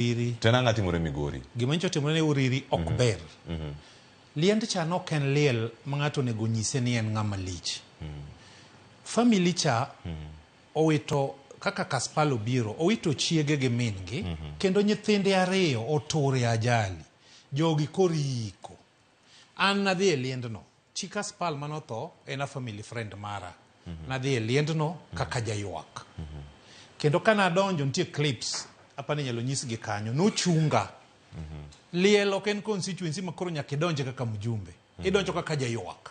Uriri. Tenanga timore Migori. Gimancho timore uriri ok ber. Liend cha no ken liel mangato nego nyise ni en ngama lich. Family cha owito kaka Kaspalo biro, owito chiege gi mingi, kendo nyithinde ariyo otore ajali. Jogi koriko. An nadhi e liendno. Chi Kaspal manotho en a family friend mara. Nadhi e liendno kaka jayuak. Kendo kana adonjo nitie clips apani nyalo nyisgi kanyo nochunga. Liel ok en constituency makoro nyaka idonje kaka mjumbe. Idonjo kaka jayuak.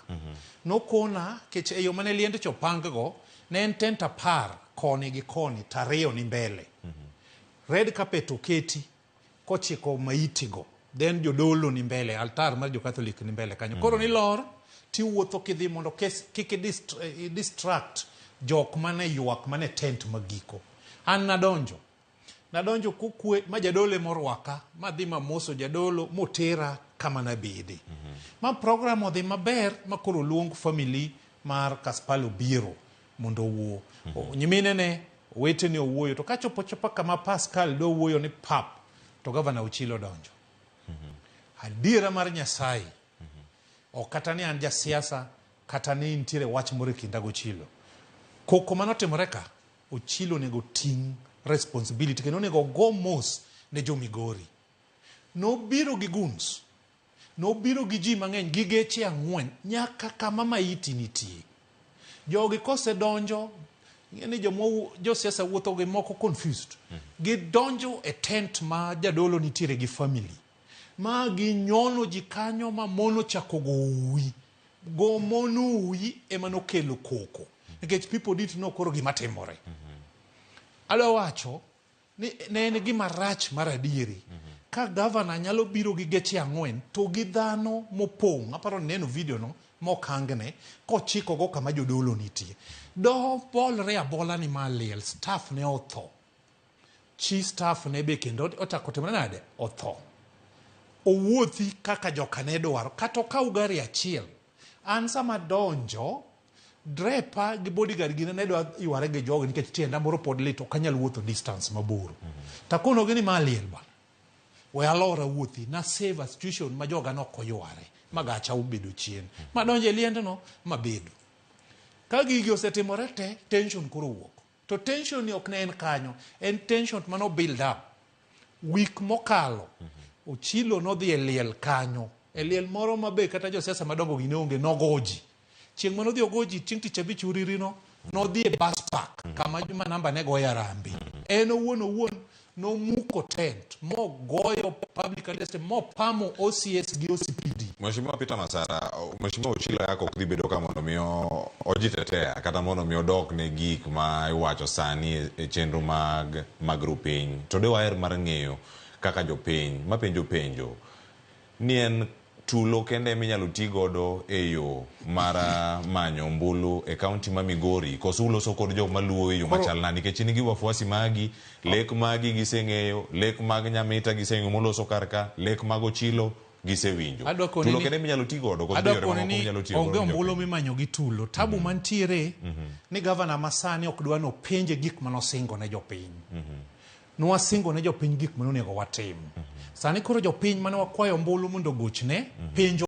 Nokona kech e yo mane liend chopang go ne en tent apar koni gi koni tariyo ni mbele. Red carpet oketi kochiko maitigo. Then jodolo ni mbele, altar mar jo Catholic ni mbele kanyo. Koro ni lor ti wuotho kidhi mondo kik distract jok mane yuak mane tent magiko. An nadonjo kukwe ma jadolo morwaka ma dhi mamoso jadolo motera kama nabedi. Ma program odhi maber ma koro luong family mar Kaspalo biro mondo wuo. Nyimine ne wete ni owuoyo to kachopo kama Pascal do wuoyo ni pap to Gavana Ochilo donjo. Adiera mar Nyasaye. O kata ni an jasiasa kata ni ntiere wach moro kinda Ochilo. Koko manotimore ka Ochilo nego ting responsibility kendo nego go mos ne jo Migori. No biro gi guns. No biro gi ji mang'eny gi geche ang'wen nyaka kama maiti nitie. Jogi kose donjo ng'eni jo siasa wuotho gi moko confused. Gi donjo e tent ma jadolo nitiere gi family. Ma gi nyono ji kanyo ma mono chako go uwi. Go mono uwi ema nokelo koko. Nikech people didn't know koro gima timore. Alo wacho ne en gima rach mar adieri. Ka governor nyalo biro gi geche ang'wen to gi dhano mopong'. Aparo neno video no mokangne kochiko go kama jodolo nitie. Do bolre abola ni maliel staff ne otho. Chi staff ne be kendo otako timore nade otho. Owuothi kaka joka ne dwaro kato ka ugari achiel. An sama donjo drepa gi bodyguard gine ne dwa yware gi jogo nikech tienda moro pod lit ok anyal wuotho distance mabor. Takono gini maliel ba. We alora wuothi na save a situation ma joga no koyware. Magacha ubedo chien. Ma donje liendno mabedo. Ka gigi osetimore te tension koro wuok. To tension ni ok ne en kanyo. En tension mano build up. Week mokalo. Ochilo no dhi e liel kanyo. E liel moro mabe kata jo siasa madongo gine onge nogoji. Chieng' mano dhi ogoji ting' tich abich uririno no dhi e bus park kama juma namba ne goya rambi. En owuon no muko tent mo goyo public address mo pamo OCS gi OCPD. Mheshimiwa Peter Masara, Mheshimiwa Ochilo Ayacko kudhi bedo ka mondo miyo ojitetea kata mondo miyo dok ne gik ma iwacho sani e chenro mag rupiny. To de waer mar ng'eyo kaka jopiny penjo ni en tulo kende minyalo ti godo e yo mara manyo mbulu e kaunti ma Migori koso uloso kod jok maluwo e yo machalna nikech ni gi wafuasi magi lek magi giseng'eyo lek mag Nyamita giseng'eyo moloso karka lek mag Ochilo gisewinjo tulo kende minyalo ti godo koso yore mamoko minyalo ti godo onge mbulu mimanyo gi tulo tabu mantiere ni Gavana Masani ok dwa no penje gik manosingo ne jopiny. Nwasingo ne jopiny gik manonego watim. Sani koro jopiny mane wakwayo mbulu mondo gochne penjo